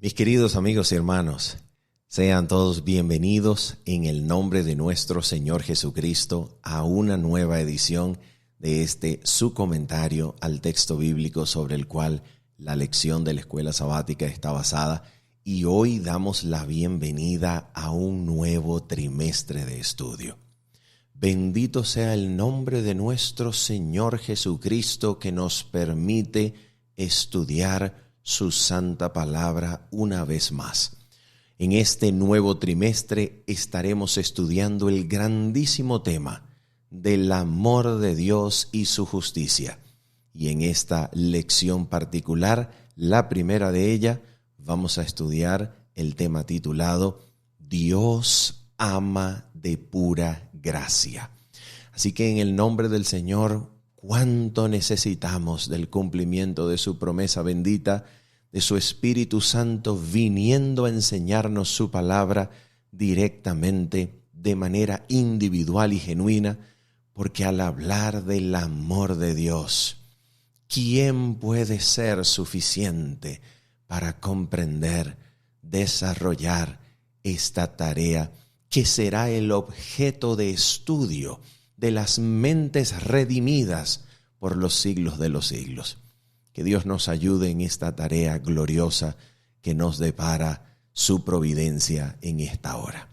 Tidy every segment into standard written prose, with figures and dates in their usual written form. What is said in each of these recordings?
Mis queridos amigos y hermanos, sean todos bienvenidos en el nombre de nuestro Señor Jesucristo a una nueva edición de su comentario al texto bíblico sobre el cual la lección de la escuela sabática está basada, y hoy damos la bienvenida a un nuevo trimestre de estudio. Bendito sea el nombre de nuestro Señor Jesucristo que nos permite estudiar su santa palabra una vez más. En este nuevo trimestre estaremos estudiando el grandísimo tema del amor de Dios y su justicia. Y en esta lección particular, la primera de ella, vamos a estudiar el tema titulado Dios ama de pura gracia. Así que en el nombre del Señor, cuánto necesitamos del cumplimiento de su promesa bendita, de su Espíritu Santo viniendo a enseñarnos su palabra directamente, de manera individual y genuina, porque al hablar del amor de Dios, ¿quién puede ser suficiente para comprender, desarrollar esta tarea que será el objeto de estudio de las mentes redimidas por los siglos de los siglos? Que Dios nos ayude en esta tarea gloriosa que nos depara su providencia en esta hora.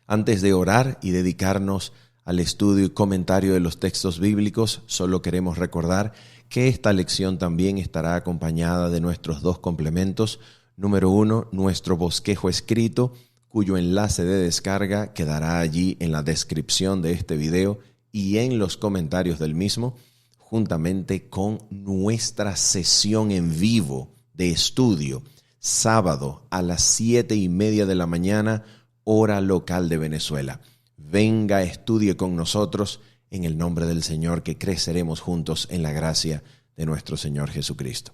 Antes de orar y dedicarnos al estudio y comentario de los textos bíblicos, solo queremos recordar que esta lección también estará acompañada de nuestros dos complementos. Número 1, nuestro bosquejo escrito, cuyo enlace de descarga quedará allí en la descripción de este video y en los comentarios del mismo, juntamente con nuestra sesión en vivo de estudio, sábado a las 7:30 de la mañana, hora local de Venezuela. Venga, estudie con nosotros en el nombre del Señor, que creceremos juntos en la gracia de nuestro Señor Jesucristo.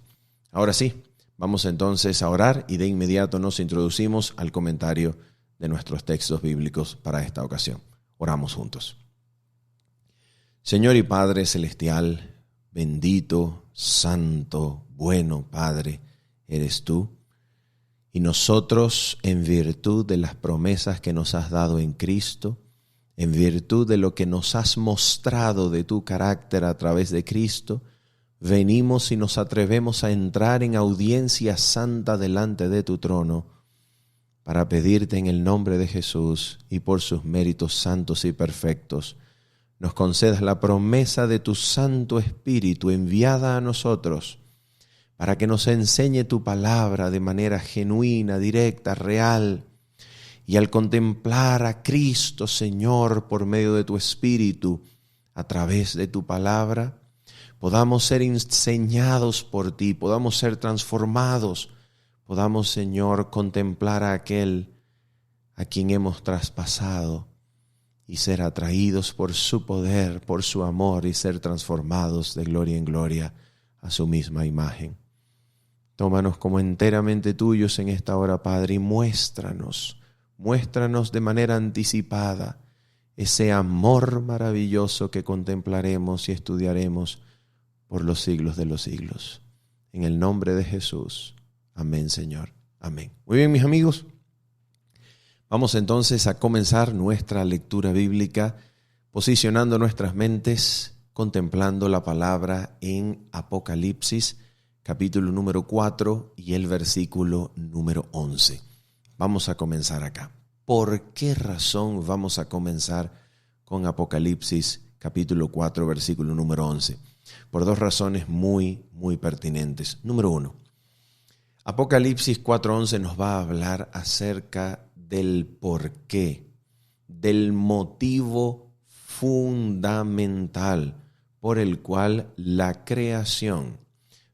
Ahora sí, vamos entonces a orar y de inmediato nos introducimos al comentario de nuestros textos bíblicos para esta ocasión. Oramos juntos. Señor y Padre Celestial, bendito, santo, bueno Padre, eres tú. Y nosotros, en virtud de las promesas que nos has dado en Cristo, en virtud de lo que nos has mostrado de tu carácter a través de Cristo, venimos y nos atrevemos a entrar en audiencia santa delante de tu trono para pedirte en el nombre de Jesús y por sus méritos santos y perfectos, nos concedas la promesa de tu Santo Espíritu enviada a nosotros para que nos enseñe tu palabra de manera genuina, directa, real. Y al contemplar a Cristo, Señor, por medio de tu Espíritu, a través de tu palabra, podamos ser enseñados por ti, podamos ser transformados, podamos, Señor, contemplar a aquel a quien hemos traspasado y ser atraídos por su poder, por su amor y ser transformados de gloria en gloria a su misma imagen. Tómanos como enteramente tuyos en esta hora, Padre, y muéstranos de manera anticipada ese amor maravilloso que contemplaremos y estudiaremos por los siglos de los siglos. En el nombre de Jesús. Amén, Señor. Amén. Muy bien, mis amigos. Vamos entonces a comenzar nuestra lectura bíblica posicionando nuestras mentes, contemplando la palabra en Apocalipsis, capítulo número 4 y el versículo número 11. Vamos a comenzar acá. ¿Por qué razón vamos a comenzar con Apocalipsis, capítulo 4, versículo número 11? Por dos razones muy pertinentes. Número 1, Apocalipsis 4:11 nos va a hablar acerca del porqué, del motivo fundamental por el cual la creación,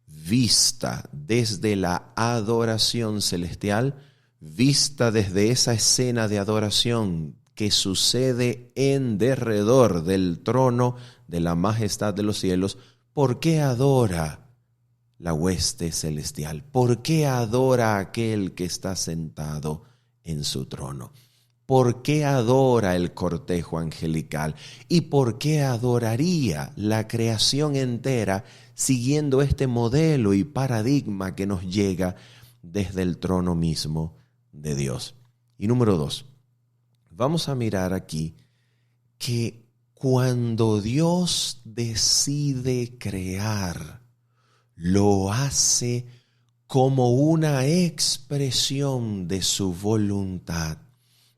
vista desde la adoración celestial, vista desde esa escena de adoración que sucede en derredor del trono de la majestad de los cielos, ¿por qué adora la hueste celestial? ¿Por qué adora a aquel que está sentado en su trono? ¿Por qué adora el cortejo angelical? ¿Y por qué adoraría la creación entera siguiendo este modelo y paradigma que nos llega desde el trono mismo de Dios. Y número 2, vamos a mirar aquí que cuando Dios decide crear, lo hace como una expresión de su voluntad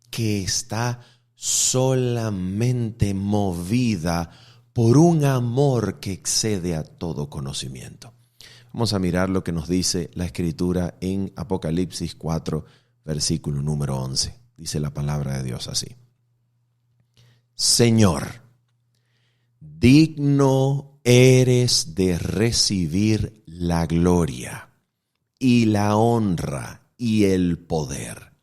que está solamente movida por un amor que excede a todo conocimiento. Vamos a mirar lo que nos dice la Escritura en Apocalipsis 4, versículo número 11. Dice la palabra de Dios así: Señor, digno eres de recibir la gloria y la honra y el poder,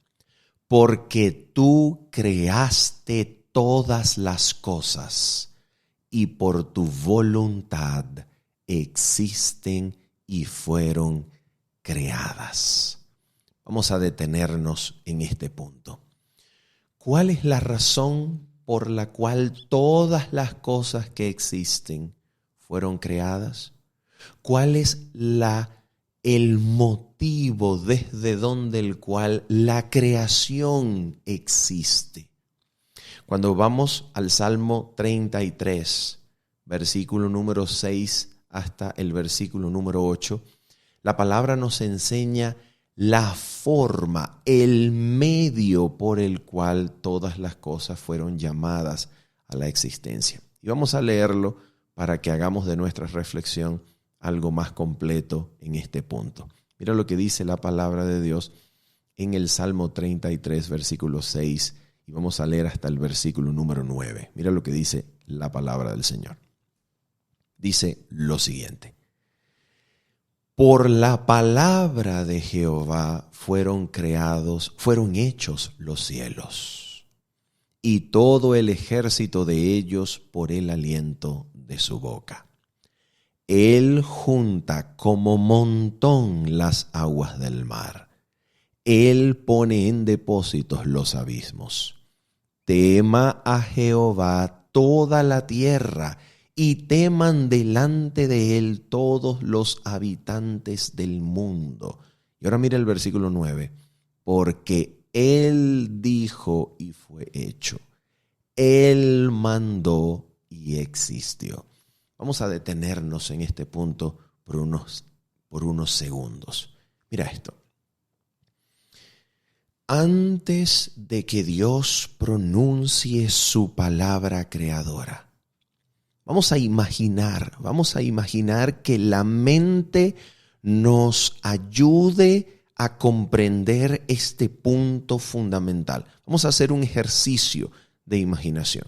porque tú creaste todas las cosas y por tu voluntad existen y fueron creadas. Vamos a detenernos en este punto. ¿Cuál es la razón por la cual todas las cosas que existen fueron creadas? ¿Cuál es el motivo desde donde el cual la creación existe? Cuando vamos al Salmo 33, versículo número 6 hasta el versículo número 8, la palabra nos enseña la forma, el medio por el cual todas las cosas fueron llamadas a la existencia. Y vamos a leerlo para que hagamos de nuestra reflexión algo más completo en este punto. Mira lo que dice la palabra de Dios en el Salmo 33, versículo 6, y vamos a leer hasta el versículo número 9. Mira lo que dice la palabra del Señor. Dice lo siguiente: por la palabra de Jehová fueron hechos los cielos, y todo el ejército de ellos por el aliento de su boca. Él junta como montón las aguas del mar. Él pone en depósitos los abismos. Tema a Jehová toda la tierra, y teman delante de él todos los habitantes del mundo. Y ahora mira el versículo 9. Porque él dijo y fue hecho. Él mandó y existió. Vamos a detenernos en este punto por unos segundos. Mira esto. Antes de que Dios pronuncie su palabra creadora, vamos a imaginar que la mente nos ayude a comprender este punto fundamental. Vamos a hacer un ejercicio de imaginación.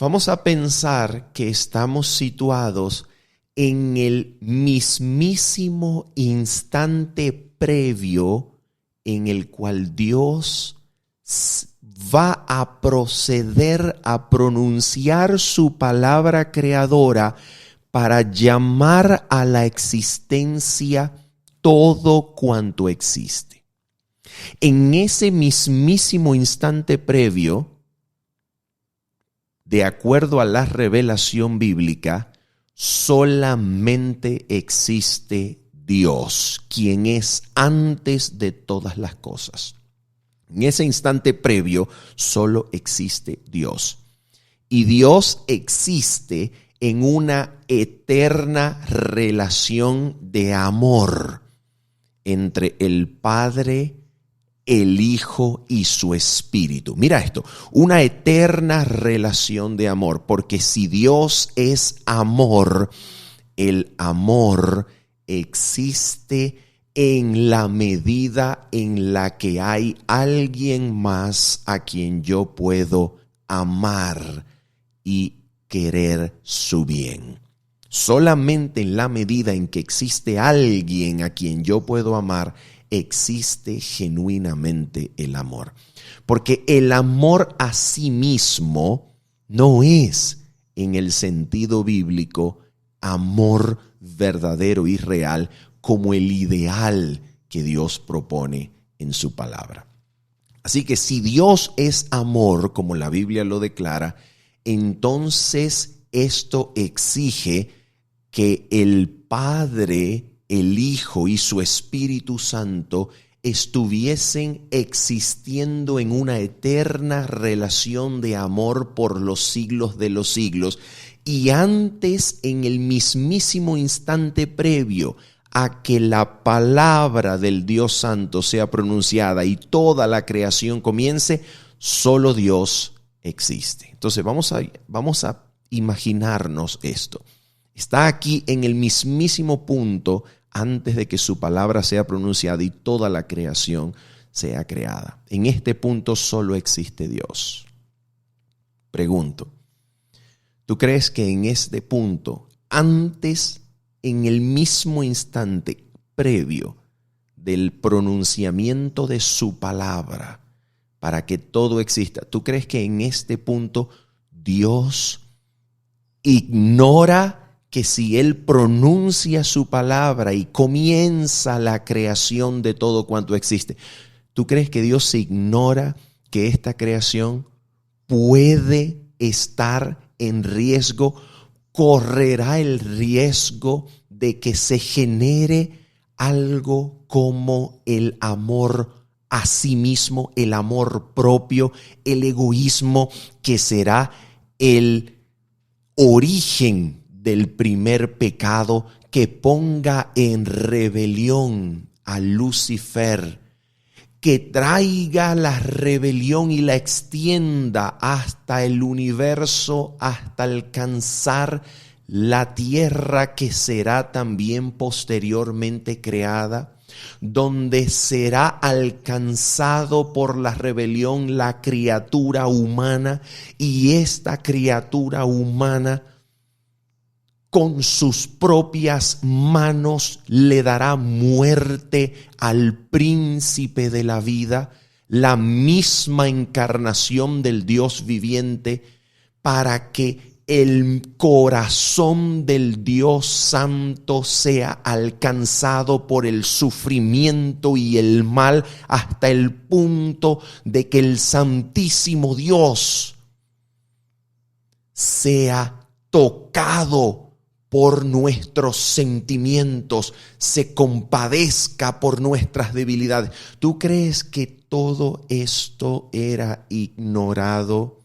Vamos a pensar que estamos situados en el mismísimo instante previo en el cual Dios va a proceder a pronunciar su palabra creadora para llamar a la existencia todo cuanto existe. En ese mismísimo instante previo, de acuerdo a la revelación bíblica, solamente existe Dios, quien es antes de todas las cosas. En ese instante previo solo existe Dios. Y Dios existe en una eterna relación de amor entre el Padre, el Hijo y su Espíritu. Mira esto, una eterna relación de amor, porque si Dios es amor, el amor existe en la medida en la que hay alguien más a quien yo puedo amar y querer su bien. Solamente en la medida en que existe alguien a quien yo puedo amar, existe genuinamente el amor. Porque el amor a sí mismo no es, en el sentido bíblico, amor verdadero y real como el ideal que Dios propone en su palabra. Así que si Dios es amor, como la Biblia lo declara, entonces esto exige que el Padre el Hijo y su Espíritu Santo estuviesen existiendo en una eterna relación de amor por los siglos de los siglos, y antes, en el mismísimo instante previo a que la palabra del Dios Santo sea pronunciada y toda la creación comience, solo Dios existe. Entonces vamos a imaginarnos esto. Está aquí en el mismísimo punto antes de que su palabra sea pronunciada y toda la creación sea creada. En este punto solo existe Dios. Pregunto, ¿tú crees que en este punto, antes, en el mismo instante previo del pronunciamiento de su palabra para que todo exista, tú crees que en este punto Dios ignora que si Él pronuncia su palabra y comienza la creación de todo cuanto existe, tú crees que Dios ignora que esta creación puede estar en riesgo, correrá el riesgo de que se genere algo como el amor a sí mismo, el amor propio, el egoísmo, que será el origen del primer pecado, que ponga en rebelión a Lucifer, que traiga la rebelión y la extienda hasta el universo, hasta alcanzar la tierra, que será también posteriormente creada, donde será alcanzado por la rebelión la criatura humana, y esta criatura humana con sus propias manos le dará muerte al príncipe de la vida, la misma encarnación del Dios viviente, para que el corazón del Dios Santo sea alcanzado por el sufrimiento y el mal, hasta el punto de que el Santísimo Dios sea tocado por nuestros sentimientos, se compadezca por nuestras debilidades. ¿Tú crees que todo esto era ignorado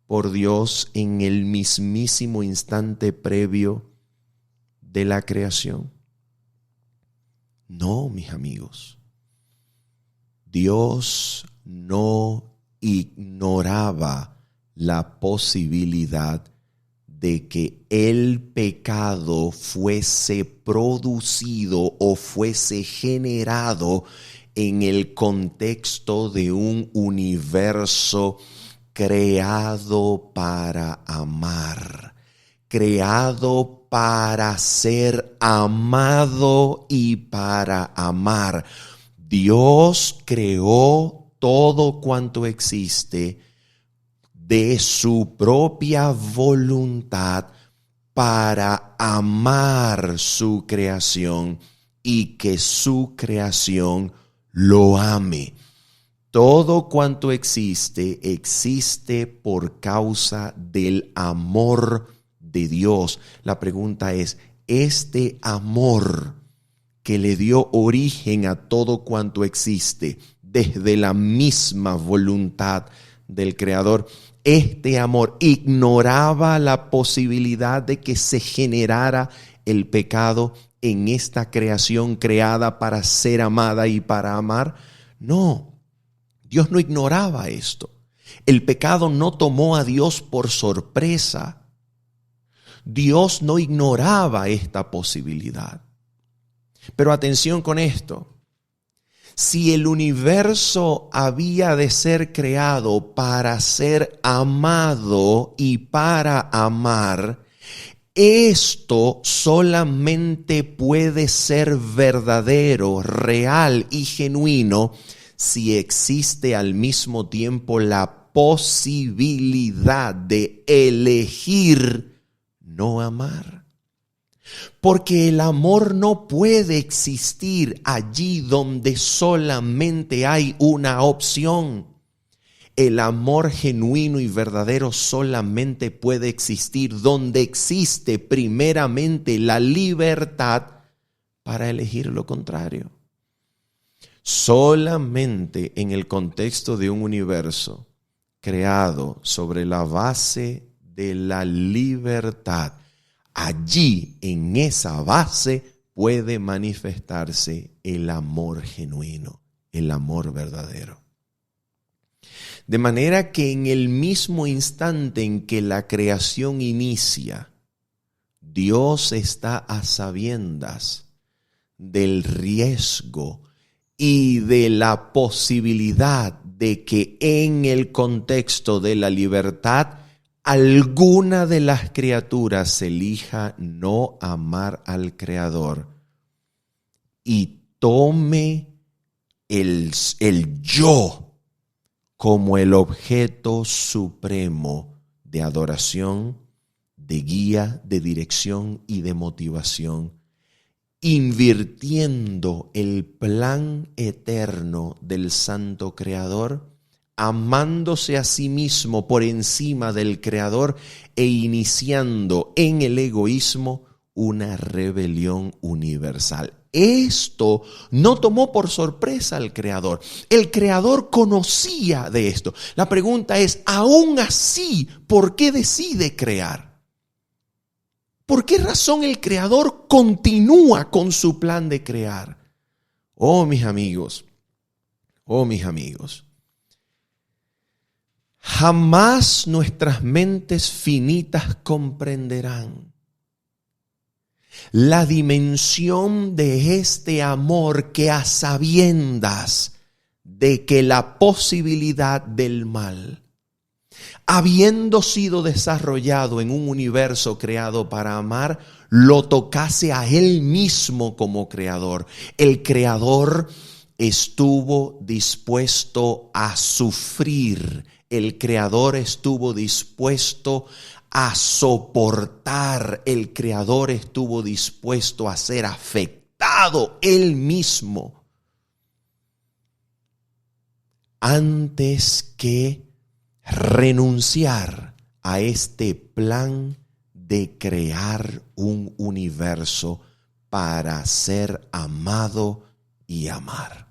por Dios en el mismísimo instante previo de la creación? No, mis amigos. Dios no ignoraba la posibilidad de que el pecado fuese producido o fuese generado en el contexto de un universo creado para amar, creado para ser amado y para amar. Dios creó todo cuanto existe de su propia voluntad para amar su creación y que su creación lo ame. Todo cuanto existe, existe por causa del amor de Dios. La pregunta es, ¿este amor que le dio origen a todo cuanto existe desde la misma voluntad del Creador, este amor ignoraba la posibilidad de que se generara el pecado en esta creación creada para ser amada y para amar? No, Dios no ignoraba esto. El pecado no tomó a Dios por sorpresa. Dios no ignoraba esta posibilidad. Pero atención con esto. Si el universo había de ser creado para ser amado y para amar, esto solamente puede ser verdadero, real y genuino si existe al mismo tiempo la posibilidad de elegir no amar. Porque el amor no puede existir allí donde solamente hay una opción. El amor genuino y verdadero solamente puede existir donde existe primeramente la libertad para elegir lo contrario. Solamente en el contexto de un universo creado sobre la base de la libertad, allí en esa base puede manifestarse el amor genuino, el amor verdadero. De manera que en el mismo instante en que la creación inicia, Dios está a sabiendas del riesgo y de la posibilidad de que en el contexto de la libertad alguna de las criaturas elija no amar al Creador y tome el yo como el objeto supremo de adoración, de guía, de dirección y de motivación, invirtiendo el plan eterno del Santo Creador, amándose a sí mismo por encima del Creador e iniciando en el egoísmo una rebelión universal. Esto no tomó por sorpresa al Creador. El Creador conocía de esto. La pregunta es, aún así, ¿por qué decide crear? ¿Por qué razón el Creador continúa con su plan de crear? Oh, mis amigos, jamás nuestras mentes finitas comprenderán la dimensión de este amor que a sabiendas de que la posibilidad del mal, habiendo sido desarrollado en un universo creado para amar, lo tocase a Él mismo como creador. El Creador estuvo dispuesto a sufrir. El Creador estuvo dispuesto a soportar. El Creador estuvo dispuesto a ser afectado Él mismo antes que renunciar a este plan de crear un universo para ser amado y amar.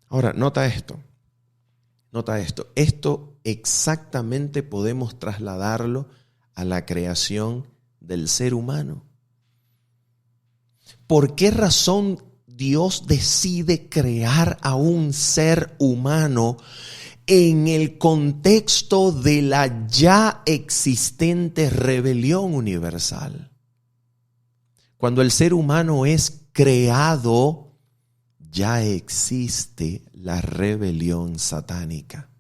Ahora, nota esto. Esto exactamente podemos trasladarlo a la creación del ser humano. ¿Por qué razón Dios decide crear a un ser humano en el contexto de la ya existente rebelión universal? Cuando el ser humano es creado, ya existe la rebelión satánica.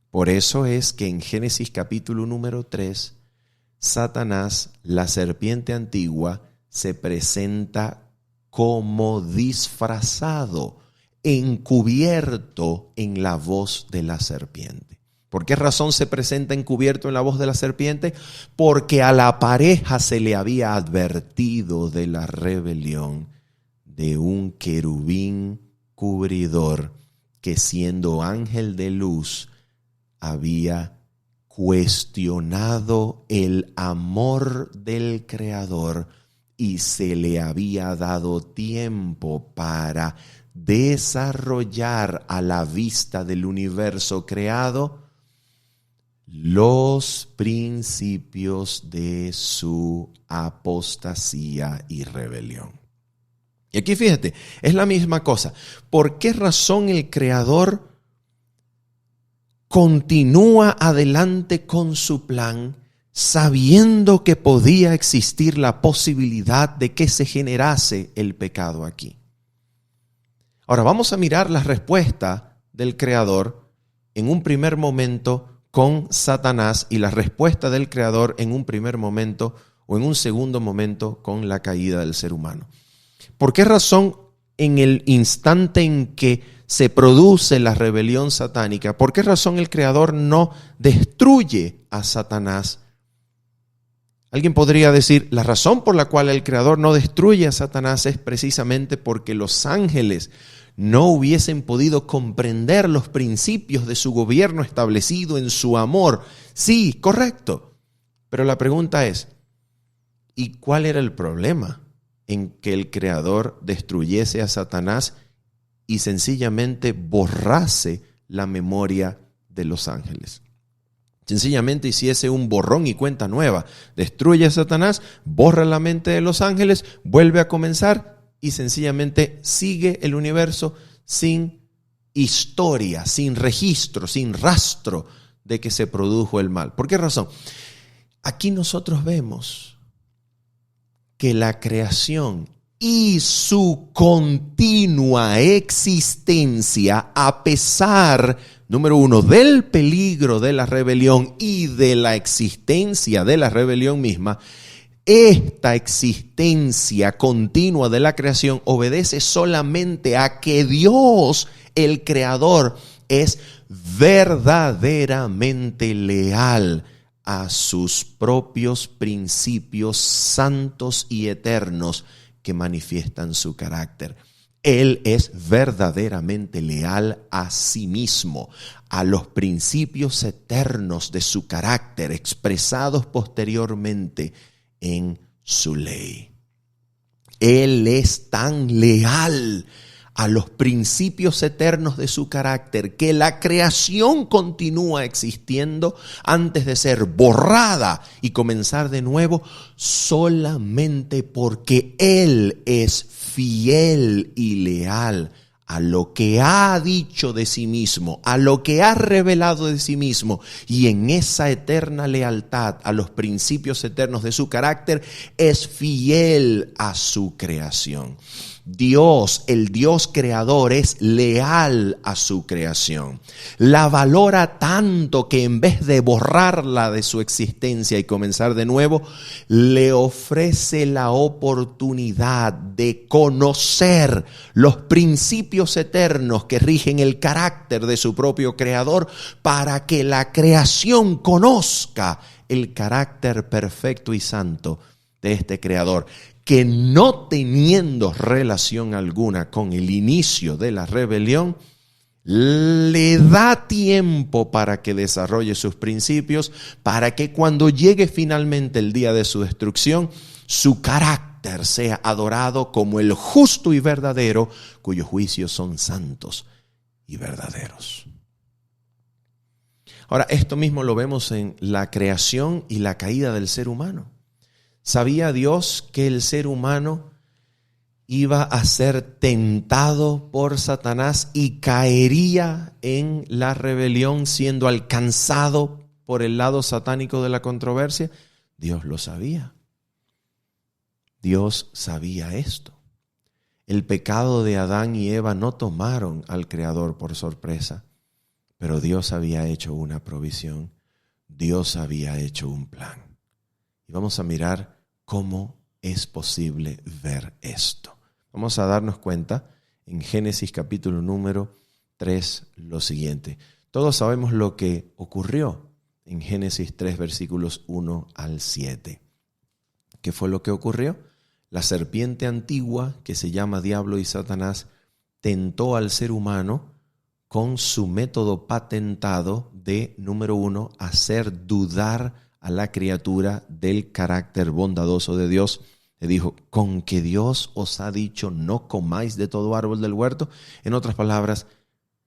Por eso es que en Génesis capítulo número 3, Satanás, la serpiente antigua, se presenta como disfrazado, encubierto en la voz de la serpiente. ¿Por qué razón se presenta encubierto en la voz de la serpiente? Porque a la pareja se le había advertido de la rebelión de un querubín cubridor que, siendo ángel de luz, había cuestionado el amor del Creador y se le había dado tiempo para desarrollar a la vista del universo creado los principios de su apostasía y rebelión. Y aquí fíjate, es la misma cosa. ¿Por qué razón el Creador continúa adelante con su plan sabiendo que podía existir la posibilidad de que se generase el pecado aquí? Ahora vamos a mirar la respuesta del Creador en un primer momento con Satanás y la respuesta del Creador en un primer momento o en un segundo momento con la caída del ser humano. ¿Por qué razón en el instante en que se produce la rebelión satánica, por qué razón el Creador no destruye a Satanás? Alguien podría decir, la razón por la cual el Creador no destruye a Satanás es precisamente porque los ángeles no hubiesen podido comprender los principios de su gobierno establecido en su amor. Sí, correcto. Pero la pregunta es, ¿y cuál era el problema? en que el Creador destruyese a Satanás y sencillamente borrase la memoria de los ángeles. Sencillamente hiciese un borrón y cuenta nueva. Destruye a Satanás, borra la mente de los ángeles, vuelve a comenzar y sencillamente sigue el universo sin historia, sin registro, sin rastro de que se produjo el mal. ¿Por qué razón? Aquí nosotros vemos que la creación y su continua existencia, a pesar, número uno, del peligro de la rebelión y de la existencia de la rebelión misma, esta existencia continua de la creación obedece solamente a que Dios, el Creador, es verdaderamente leal a sus propios principios santos y eternos que manifiestan su carácter. Él es verdaderamente leal a sí mismo, a los principios eternos de su carácter expresados posteriormente en su ley. Él es tan leal a los principios eternos de su carácter que la creación continúa existiendo antes de ser borrada y comenzar de nuevo solamente porque Él es fiel y leal a lo que ha dicho de sí mismo, a lo que ha revelado de sí mismo, y en esa eterna lealtad a los principios eternos de su carácter es fiel a su creación. Dios, el Dios creador, es leal a su creación. La valora tanto que en vez de borrarla de su existencia y comenzar de nuevo, le ofrece la oportunidad de conocer los principios eternos que rigen el carácter de su propio creador para que la creación conozca el carácter perfecto y santo de este creador, que no teniendo relación alguna con el inicio de la rebelión, le da tiempo para que desarrolle sus principios, para que cuando llegue finalmente el día de su destrucción, su carácter sea adorado como el justo y verdadero, cuyos juicios son santos y verdaderos. Ahora, esto mismo lo vemos en la creación y la caída del ser humano. ¿Sabía Dios que el ser humano iba a ser tentado por Satanás y caería en la rebelión siendo alcanzado por el lado satánico de la controversia? Dios lo sabía. Dios sabía esto. El pecado de Adán y Eva no tomaron al Creador por sorpresa, pero Dios había hecho una provisión. Dios había hecho un plan. Y vamos a mirar cómo es posible ver esto. Vamos a darnos cuenta en Génesis capítulo número 3 lo siguiente. Todos sabemos lo que ocurrió en Génesis 3 versículos 1 al 7. ¿Qué fue lo que ocurrió? La serpiente antigua, que se llama Diablo y Satanás, tentó al ser humano con su método patentado de, número 1, hacer dudar a la criatura del carácter bondadoso de Dios. Le dijo, con que Dios os ha dicho no comáis de todo árbol del huerto. En otras palabras,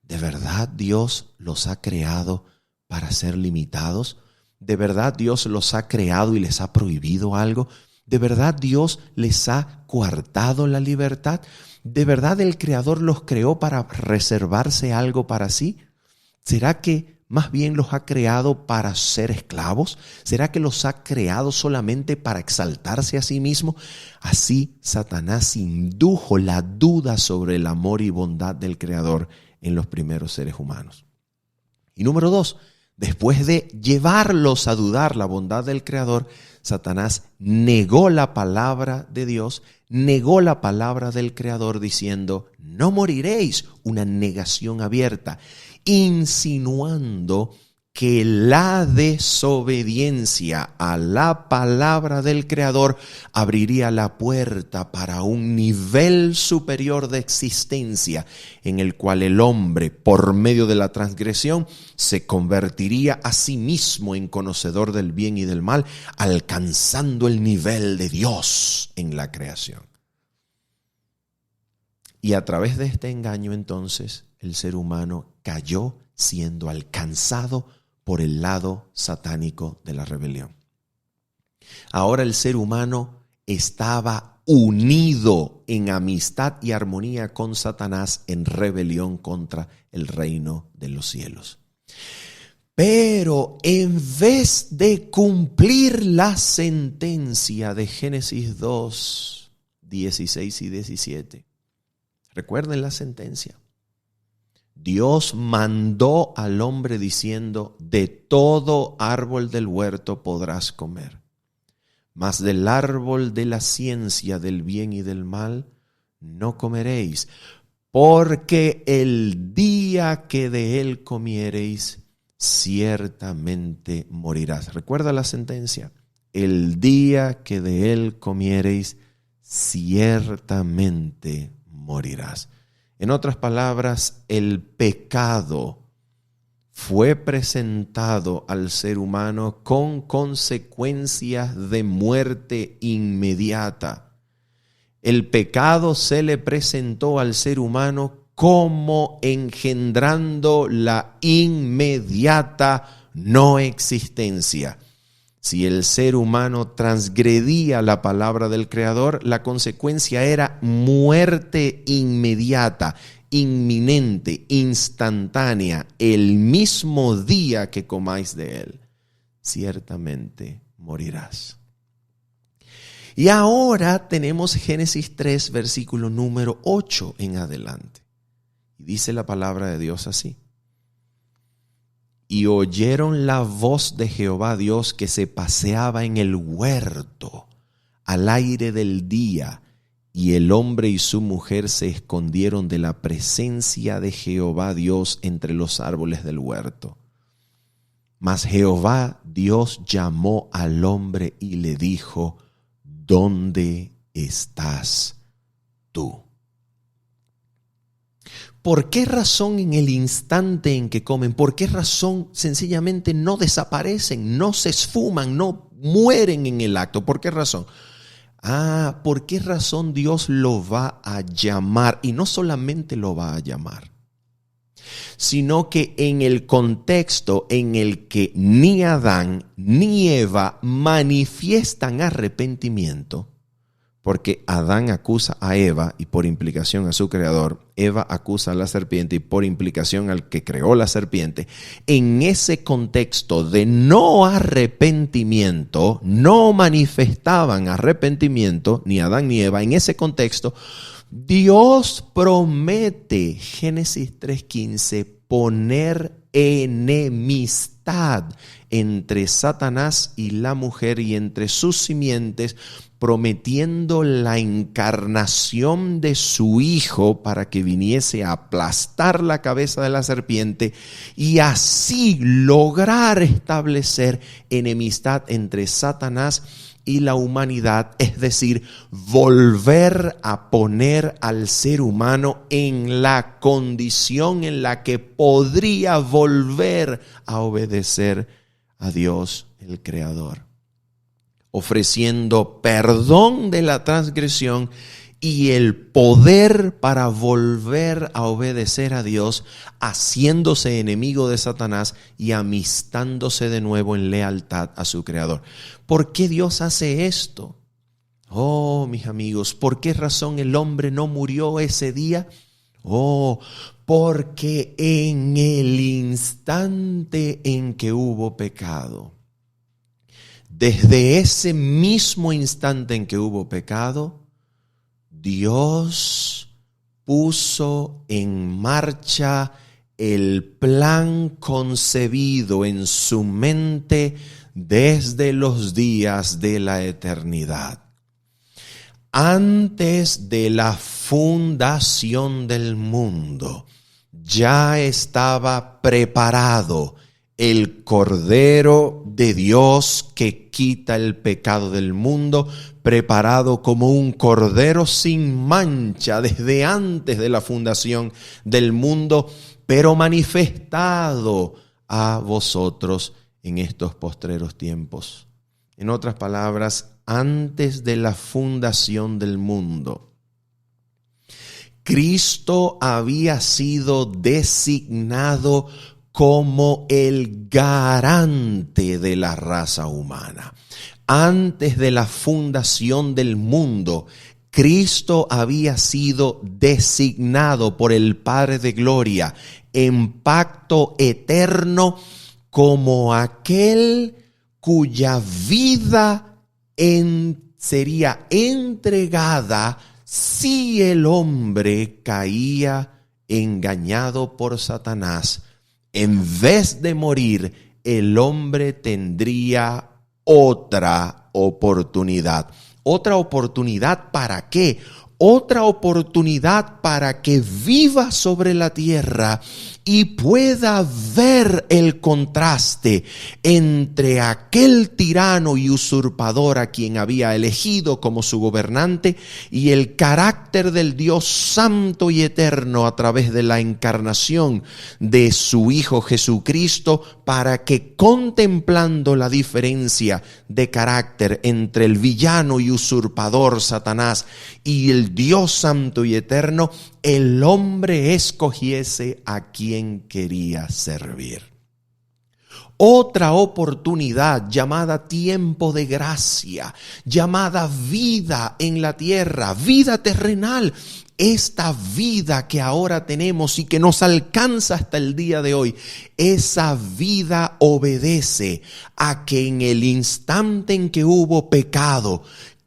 ¿de verdad Dios los ha creado para ser limitados? ¿De verdad Dios los ha creado y les ha prohibido algo? ¿De verdad Dios les ha coartado la libertad? ¿De verdad el Creador los creó para reservarse algo para sí? ¿Será que más bien los ha creado para ser esclavos? ¿Será que los ha creado solamente para exaltarse a sí mismo? Así Satanás indujo la duda sobre el amor y bondad del Creador en los primeros seres humanos. Y número 2, después de llevarlos a dudar la bondad del Creador, Satanás negó la palabra de Dios, negó la palabra del Creador diciendo, no moriréis, una negación abierta, insinuando que la desobediencia a la palabra del Creador abriría la puerta para un nivel superior de existencia en el cual el hombre, por medio de la transgresión, se convertiría a sí mismo en conocedor del bien y del mal, alcanzando el nivel de Dios en la creación. Y a través de este engaño entonces el ser humano cayó siendo alcanzado por el lado satánico de la rebelión. Ahora el ser humano estaba unido en amistad y armonía con Satanás en rebelión contra el reino de los cielos. Pero en vez de cumplir la sentencia de Génesis 2, 16 y 17, recuerden la sentencia. Dios mandó al hombre diciendo: de todo árbol del huerto podrás comer, mas del árbol de la ciencia del bien y del mal no comeréis, porque el día que de él comiereis, ciertamente morirás. ¿Recuerda la sentencia? El día que de él comiereis, ciertamente morirás. En otras palabras, el pecado fue presentado al ser humano con consecuencias de muerte inmediata. El pecado se le presentó al ser humano como engendrando la inmediata no existencia. Si el ser humano transgredía la palabra del Creador, la consecuencia era muerte inmediata, inminente, instantánea, el mismo día que comáis de él, ciertamente morirás. Y ahora tenemos Génesis 3, versículo número 8 en adelante. Y dice la palabra de Dios así: y oyeron la voz de Jehová Dios que se paseaba en el huerto al aire del día, y el hombre y su mujer se escondieron de la presencia de Jehová Dios entre los árboles del huerto. Mas Jehová Dios llamó al hombre y le dijo: ¿dónde estás tú? ¿Por qué razón en el instante en que comen? ¿Por qué razón sencillamente no desaparecen, no se esfuman, no mueren en el acto? ¿Por qué razón? ¿Por qué razón Dios lo va a llamar? Y no solamente lo va a llamar, sino que en el contexto en el que ni Adán ni Eva manifiestan arrepentimiento, porque Adán acusa a Eva y por implicación a su creador, Eva acusa a la serpiente y por implicación al que creó la serpiente. En ese contexto de no arrepentimiento, no manifestaban arrepentimiento, ni Adán ni Eva. En ese contexto, Dios promete, Génesis 3:15, poner enemistad entre Satanás y la mujer y entre sus simientes, prometiendo la encarnación de su hijo para que viniese a aplastar la cabeza de la serpiente y así lograr establecer enemistad entre Satanás y la humanidad, es decir, volver a poner al ser humano en la condición en la que podría volver a obedecer a Dios el Creador, ofreciendo perdón de la transgresión y el poder para volver a obedecer a Dios, haciéndose enemigo de Satanás y amistándose de nuevo en lealtad a su Creador. ¿Por qué Dios hace esto? Oh, mis amigos, ¿por qué razón el hombre no murió ese día? Porque en el instante en que hubo pecado, desde ese mismo instante en que hubo pecado, Dios puso en marcha el plan concebido en su mente desde los días de la eternidad. Antes de la fundación del mundo, ya estaba preparado el Cordero de Dios que quita el pecado del mundo, preparado como un cordero sin mancha desde antes de la fundación del mundo, pero manifestado a vosotros en estos postreros tiempos. En otras palabras, antes de la fundación del mundo, Cristo había sido designado como el garante de la raza humana. Antes de la fundación del mundo, Cristo había sido designado por el Padre de Gloria en pacto eterno como aquel cuya vida sería entregada si el hombre caía engañado por Satanás. En vez de morir, el hombre tendría otra oportunidad. ¿Otra oportunidad para qué? Otra oportunidad para que viva sobre la tierra y pueda ver el contraste entre aquel tirano y usurpador a quien había elegido como su gobernante y el carácter del Dios santo y eterno a través de la encarnación de su Hijo Jesucristo, para que, contemplando la diferencia de carácter entre el villano y usurpador Satanás y el Dios santo y eterno, el hombre escogiese a quien quería servir. Otra oportunidad llamada tiempo de gracia, llamada vida en la tierra, vida terrenal. Esta vida que ahora tenemos y que nos alcanza hasta el día de hoy, esa vida obedece a que en el instante en que hubo pecado,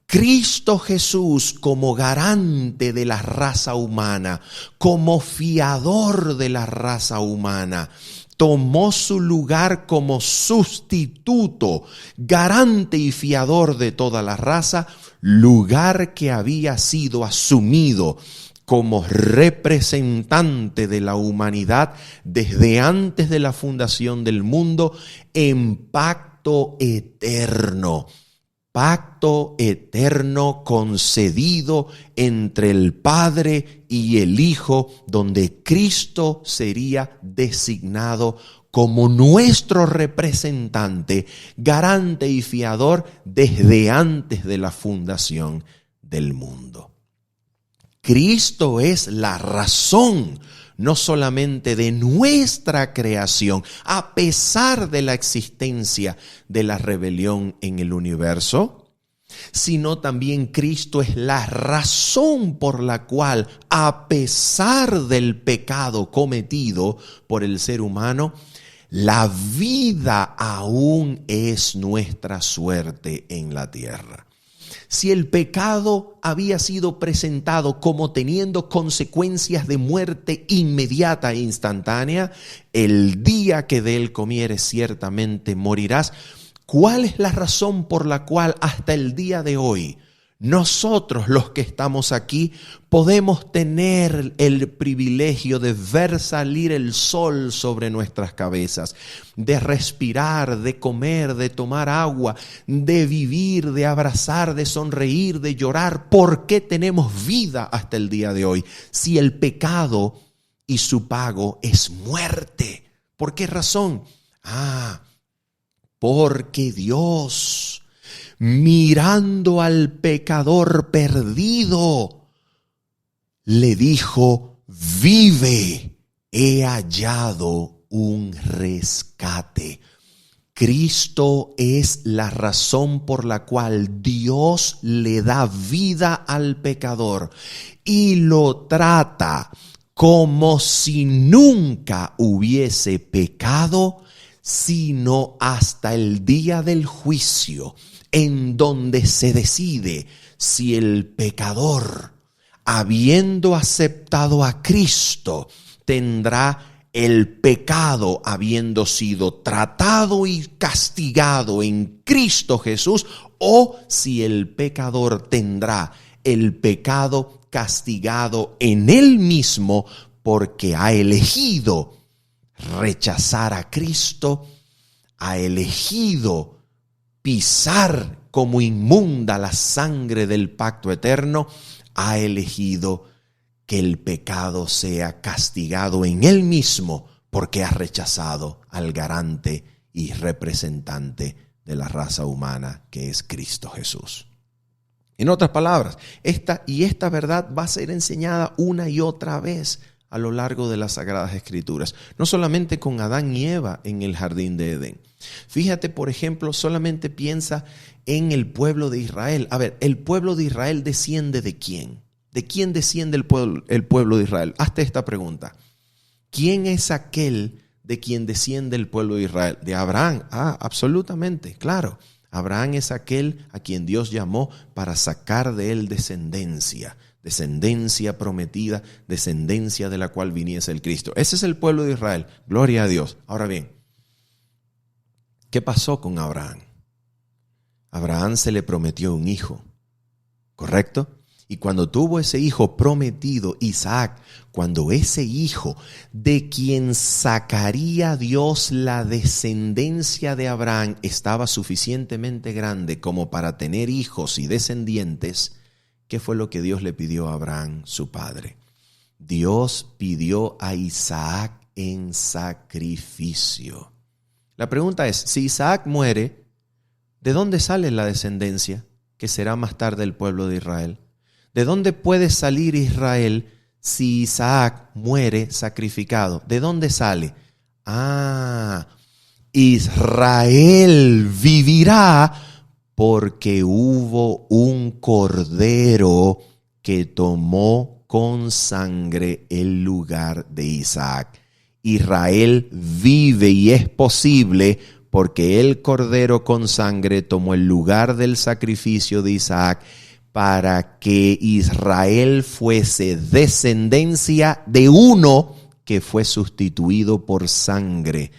Cristo Jesús, como garante de la raza humana, como fiador de la raza humana, tomó su lugar como sustituto, garante y fiador de toda la raza, lugar que había sido asumido como representante de la humanidad desde antes de la fundación del mundo en pacto eterno. Pacto eterno concedido entre el Padre y el Hijo, donde Cristo sería designado como nuestro representante, garante y fiador desde antes de la fundación del mundo. Cristo es la razón no solamente de nuestra creación, a pesar de la existencia de la rebelión en el universo, sino también Cristo es la razón por la cual, a pesar del pecado cometido por el ser humano, la vida aún es nuestra suerte en la tierra. Si el pecado había sido presentado como teniendo consecuencias de muerte inmediata e instantánea, el día que de él comieres ciertamente morirás. ¿Cuál es la razón por la cual hasta el día de hoy nosotros, los que estamos aquí, podemos tener el privilegio de ver salir el sol sobre nuestras cabezas, de respirar, de comer, de tomar agua, de vivir, de abrazar, de sonreír, de llorar? ¿Por qué tenemos vida hasta el día de hoy? Si el pecado y su pago es muerte. ¿Por qué razón? Porque Dios, mirando al pecador perdido, le dijo: vive, he hallado un rescate. Cristo es la razón por la cual Dios le da vida al pecador y lo trata como si nunca hubiese pecado, sino hasta el día del juicio, en donde se decide si el pecador, habiendo aceptado a Cristo, tendrá el pecado habiendo sido tratado y castigado en Cristo Jesús, o si el pecador tendrá el pecado castigado en él mismo porque ha elegido rechazar a Cristo, ha elegido pisar como inmunda la sangre del pacto eterno, ha elegido que el pecado sea castigado en él mismo porque ha rechazado al garante y representante de la raza humana que es Cristo Jesús. En otras palabras, esta verdad va a ser enseñada una y otra vez a lo largo de las Sagradas Escrituras, no solamente con Adán y Eva en el jardín de Edén. Fíjate, por ejemplo, solamente piensa en el pueblo de Israel. A ver, ¿el pueblo de Israel desciende de quién? ¿De quién desciende el pueblo de Israel? Hazte esta pregunta. ¿Quién es aquel de quien desciende el pueblo de Israel? De Abraham. Absolutamente, claro. Abraham es aquel a quien Dios llamó para sacar de él descendencia prometida, descendencia de la cual viniese el Cristo. Ese es el pueblo de Israel. Gloria a Dios. Ahora bien, ¿qué pasó con Abraham? Abraham se le prometió un hijo, ¿correcto? Y cuando tuvo ese hijo prometido, Isaac, cuando ese hijo de quien sacaría Dios la descendencia de Abraham estaba suficientemente grande como para tener hijos y descendientes, ¿qué fue lo que Dios le pidió a Abraham, su padre? Dios pidió a Isaac en sacrificio. La pregunta es, si Isaac muere, ¿de dónde sale la descendencia que será más tarde el pueblo de Israel? ¿De dónde puede salir Israel si Isaac muere sacrificado? ¿De dónde sale? Israel vivirá porque hubo un cordero que tomó con sangre el lugar de Isaac. Israel vive y es posible porque el cordero con sangre tomó el lugar del sacrificio de Isaac, para que Israel fuese descendencia de uno que fue sustituido por sangre,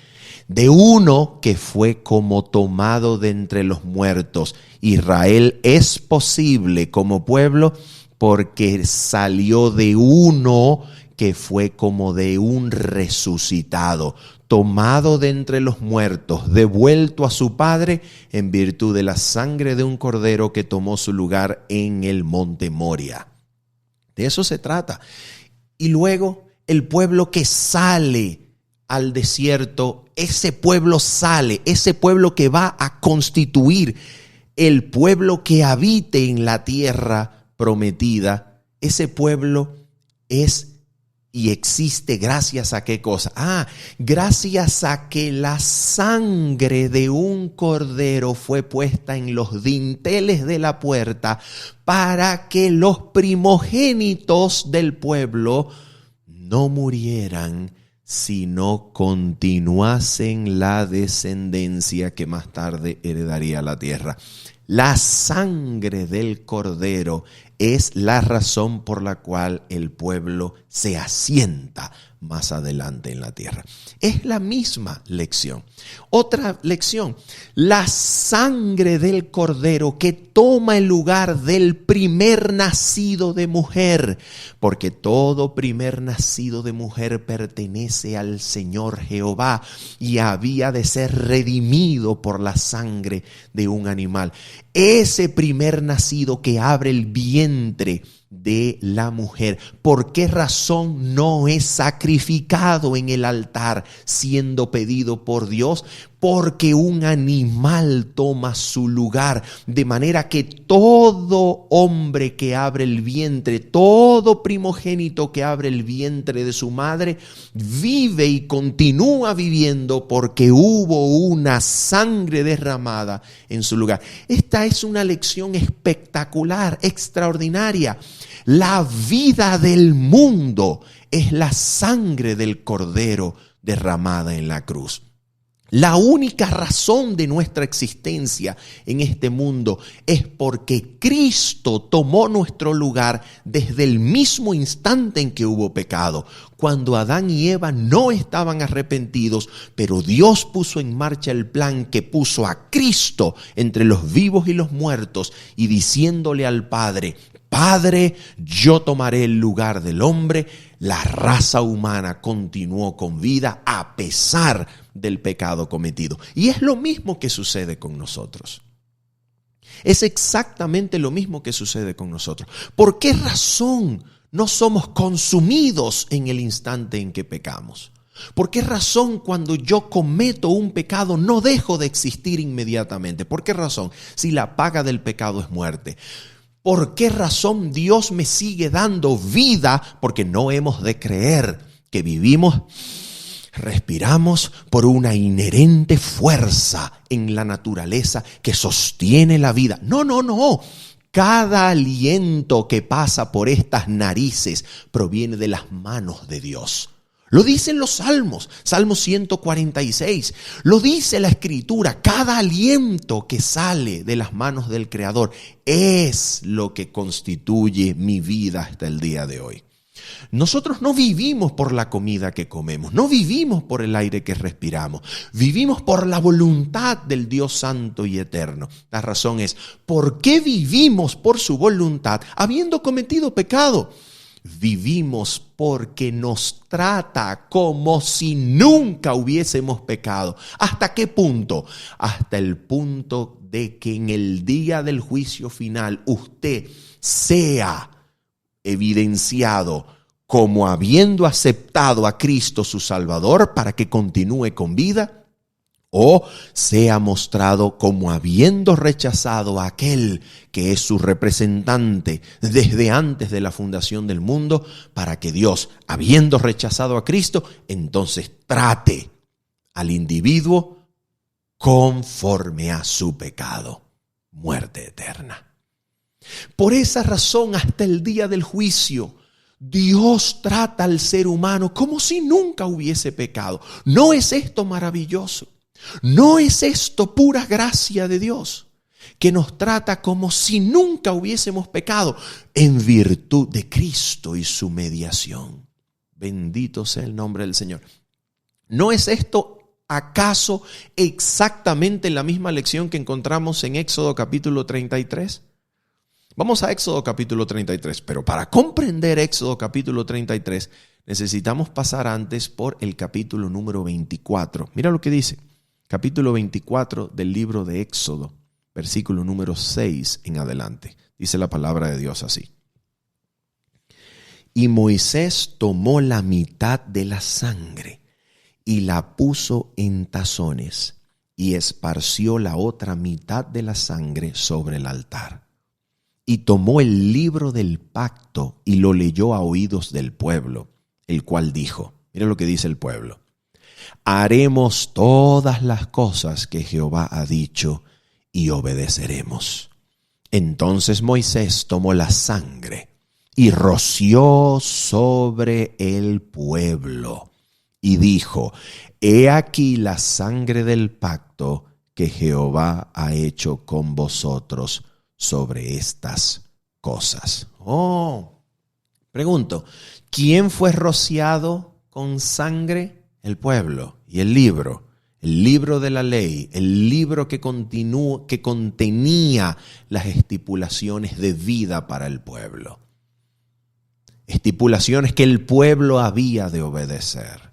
de uno que fue como tomado de entre los muertos. Israel es posible como pueblo porque salió de uno que fue como de un resucitado, tomado de entre los muertos, devuelto a su padre en virtud de la sangre de un cordero que tomó su lugar en el monte Moria. De eso se trata. Y luego el pueblo que sale al desierto, ese pueblo que va a constituir el pueblo que habite en la tierra prometida, ese pueblo es y existe gracias a qué cosa. Gracias a que la sangre de un cordero fue puesta en los dinteles de la puerta para que los primogénitos del pueblo no murieran, sino continuasen la descendencia que más tarde heredaría la tierra. La sangre del cordero es la razón por la cual el pueblo se asienta más adelante en la tierra. Es la misma lección. Otra lección, la sangre del cordero que toma el lugar del primer nacido de mujer, porque todo primer nacido de mujer pertenece al Señor Jehová y había de ser redimido por la sangre de un animal. Ese primer nacido que abre el vientre de la mujer, ¿por qué razón no es sacrificado en el altar siendo pedido por Dios? Porque un animal toma su lugar, de manera que todo hombre que abre el vientre, todo primogénito que abre el vientre de su madre, vive y continúa viviendo porque hubo una sangre derramada en su lugar. Esta es una lección espectacular, extraordinaria. La vida del mundo es la sangre del cordero derramada en la cruz. La única razón de nuestra existencia en este mundo es porque Cristo tomó nuestro lugar desde el mismo instante en que hubo pecado. Cuando Adán y Eva no estaban arrepentidos, pero Dios puso en marcha el plan que puso a Cristo entre los vivos y los muertos y diciéndole al Padre: Padre, yo tomaré el lugar del hombre. La raza humana continuó con vida a pesar del pecado cometido. Y es lo mismo que sucede con nosotros. Es exactamente lo mismo que sucede con nosotros. ¿Por qué razón no somos consumidos en el instante en que pecamos? ¿Por qué razón cuando yo cometo un pecado no dejo de existir inmediatamente? ¿Por qué razón? Si la paga del pecado es muerte. ¿Por qué razón Dios me sigue dando vida? Porque no hemos de creer que vivimos, respiramos por una inherente fuerza en la naturaleza que sostiene la vida. No. Cada aliento que pasa por estas narices proviene de las manos de Dios. Lo dicen los salmos, Salmo 146, lo dice la Escritura. Cada aliento que sale de las manos del Creador es lo que constituye mi vida hasta el día de hoy. Nosotros no vivimos por la comida que comemos, no vivimos por el aire que respiramos, vivimos por la voluntad del Dios Santo y Eterno. La razón es, ¿por qué vivimos por su voluntad habiendo cometido pecado? Vivimos porque nos trata como si nunca hubiésemos pecado. ¿Hasta qué punto? Hasta el punto de que en el día del juicio final usted sea evidenciado como habiendo aceptado a Cristo su Salvador para que continúe con vida, o sea mostrado como habiendo rechazado a aquel que es su representante desde antes de la fundación del mundo, para que Dios, habiendo rechazado a Cristo, entonces trate al individuo conforme a su pecado, muerte eterna. Por esa razón, hasta el día del juicio, Dios trata al ser humano como si nunca hubiese pecado. ¿No es esto maravilloso? ¿No es esto pura gracia de Dios? Que nos trata como si nunca hubiésemos pecado en virtud de Cristo y su mediación. Bendito sea el nombre del Señor. ¿No es esto acaso exactamente la misma lección que encontramos en Éxodo capítulo 33? Vamos a Éxodo capítulo 33, pero para comprender Éxodo capítulo 33 necesitamos pasar antes por el capítulo número 24. Mira lo que dice. Capítulo 24 del libro de Éxodo, versículo número 6 en adelante. Dice la palabra de Dios así. Y Moisés tomó la mitad de la sangre y la puso en tazones y esparció la otra mitad de la sangre sobre el altar. Y tomó el libro del pacto y lo leyó a oídos del pueblo, el cual dijo, mira lo que dice el pueblo. Haremos todas las cosas que Jehová ha dicho y obedeceremos. Entonces Moisés tomó la sangre y roció sobre el pueblo y dijo, he aquí la sangre del pacto que Jehová ha hecho con vosotros sobre estas cosas. Pregunto, ¿quién fue rociado con sangre? El pueblo y el libro de la ley, el libro que contenía las estipulaciones de vida para el pueblo. Estipulaciones que el pueblo había de obedecer.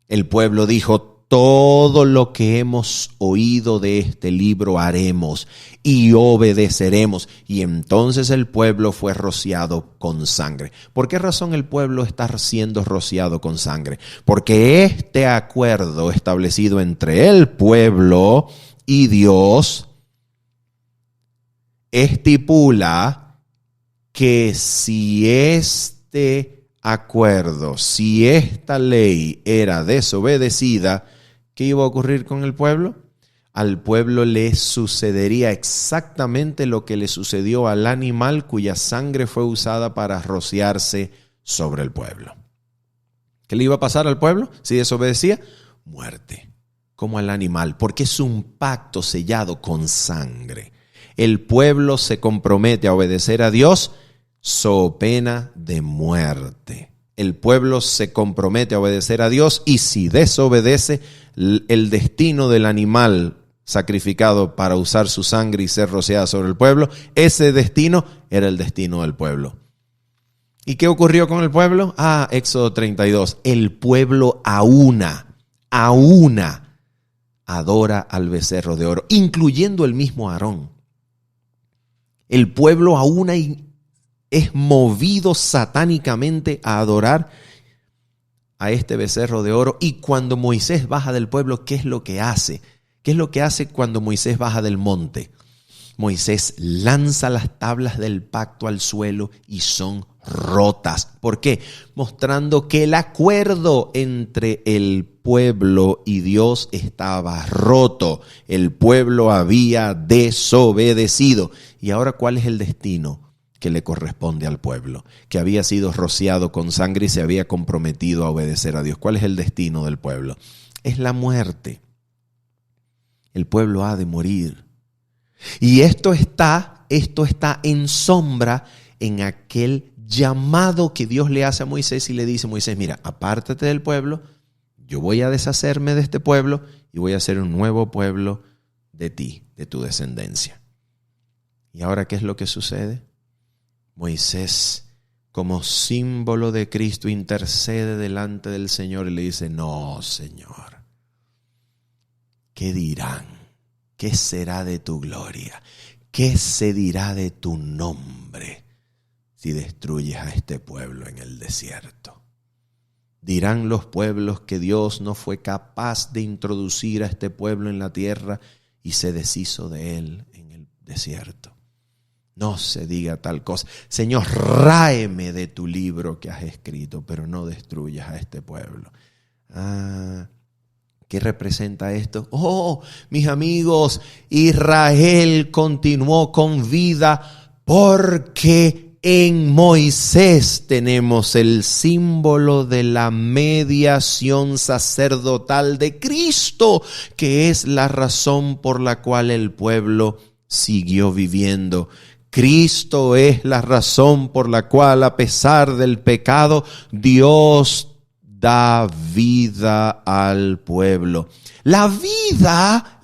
El pueblo dijo, todo lo que hemos oído de este libro haremos y obedeceremos. Y entonces el pueblo fue rociado con sangre. ¿Por qué razón el pueblo está siendo rociado con sangre? Porque este acuerdo establecido entre el pueblo y Dios estipula que si si esta ley era desobedecida, ¿qué iba a ocurrir con el pueblo? Al pueblo le sucedería exactamente lo que le sucedió al animal cuya sangre fue usada para rociarse sobre el pueblo. ¿Qué le iba a pasar al pueblo si desobedecía? Muerte, como al animal, porque es un pacto sellado con sangre. El pueblo se compromete a obedecer a Dios so pena de muerte. El pueblo se compromete a obedecer a Dios y si desobedece, el destino del animal sacrificado para usar su sangre y ser rociada sobre el pueblo, ese destino era el destino del pueblo. ¿Y qué ocurrió con el pueblo? Éxodo 32. El pueblo a una adora al becerro de oro, incluyendo el mismo Aarón. El pueblo a una es movido satánicamente a adorar a este becerro de oro. Y cuando Moisés baja del pueblo, ¿qué es lo que hace? ¿Qué es lo que hace cuando Moisés baja del monte? Moisés lanza las tablas del pacto al suelo y son rotas. ¿Por qué? Mostrando que el acuerdo entre el pueblo y Dios estaba roto. El pueblo había desobedecido. ¿Y ahora cuál es el destino que le corresponde al pueblo? Que había sido rociado con sangre y se había comprometido a obedecer a Dios. ¿Cuál es el destino del pueblo? Es la muerte. El pueblo ha de morir. Y esto está en sombra en aquel llamado que Dios le hace a Moisés y le dice: Moisés, mira, apártate del pueblo, yo voy a deshacerme de este pueblo y voy a hacer un nuevo pueblo de ti, de tu descendencia. ¿Y ahora qué es lo que sucede? Moisés, como símbolo de Cristo, intercede delante del Señor y le dice: no, Señor, ¿qué dirán? ¿Qué será de tu gloria? ¿Qué se dirá de tu nombre si destruyes a este pueblo en el desierto? Dirán los pueblos que Dios no fue capaz de introducir a este pueblo en la tierra y se deshizo de él en el desierto. No se diga tal cosa. Señor, ráeme de tu libro que has escrito, pero no destruyas a este pueblo. ¿Qué representa esto? Oh, mis amigos, Israel continuó con vida porque en Moisés tenemos el símbolo de la mediación sacerdotal de Cristo, que es la razón por la cual el pueblo siguió viviendo. Cristo es la razón por la cual, a pesar del pecado, Dios da vida al pueblo. La vida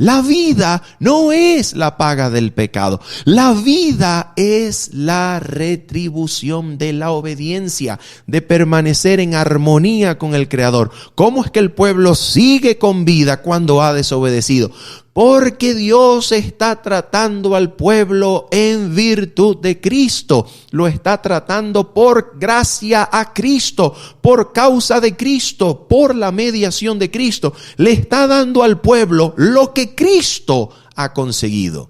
no es la paga del pecado. La vida es la retribución de la obediencia, de permanecer en armonía con el Creador. ¿Cómo es que el pueblo sigue con vida cuando ha desobedecido? Porque Dios está tratando al pueblo en virtud de Cristo. Lo está tratando por gracia a Cristo, por causa de Cristo, por la mediación de Cristo. Le está dando al pueblo lo que Cristo ha conseguido,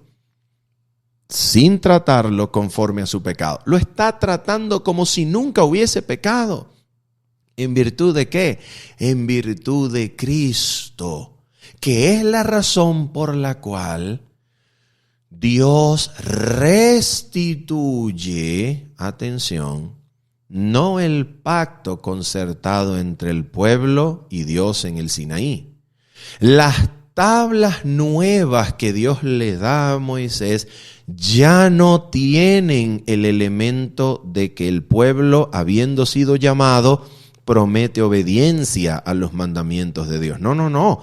sin tratarlo conforme a su pecado. Lo está tratando como si nunca hubiese pecado. ¿En virtud de qué? En virtud de Cristo, que es la razón por la cual Dios restituye, atención, no el pacto concertado entre el pueblo y Dios en el Sinaí. Las tablas nuevas que Dios le da a Moisés ya no tienen el elemento de que el pueblo, habiendo sido llamado, promete obediencia a los mandamientos de Dios. No.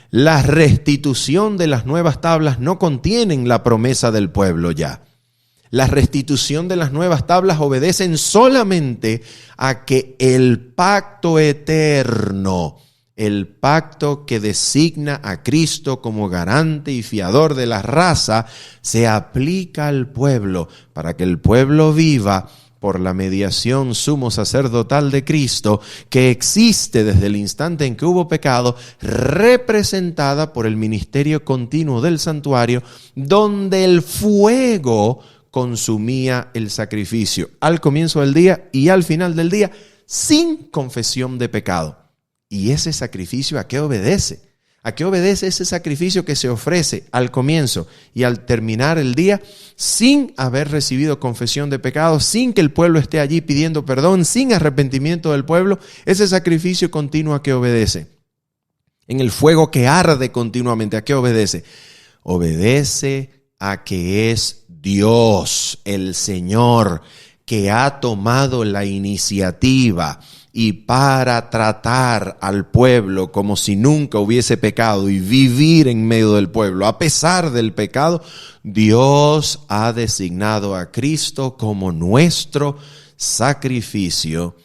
La restitución de las nuevas tablas no contienen la promesa del pueblo ya. La restitución de las nuevas tablas obedecen solamente a que el pacto eterno, el pacto que designa a Cristo como garante y fiador de la raza, se aplica al pueblo para que el pueblo viva por la mediación sumo sacerdotal de Cristo, que existe desde el instante en que hubo pecado, representada por el ministerio continuo del santuario, donde el fuego consumía el sacrificio al comienzo del día y al final del día, sin confesión de pecado. ¿Y ese sacrificio a qué obedece? ¿A qué obedece ese sacrificio que se ofrece al comienzo y al terminar el día sin haber recibido confesión de pecado, sin que el pueblo esté allí pidiendo perdón, sin arrepentimiento del pueblo? Ese sacrificio continuo, ¿a qué obedece? En el fuego que arde continuamente, ¿a qué obedece? Obedece a que es Dios, el Señor, que ha tomado la iniciativa y para tratar al pueblo como si nunca hubiese pecado y vivir en medio del pueblo a pesar del pecado, Dios ha designado a Cristo como nuestro sacrificio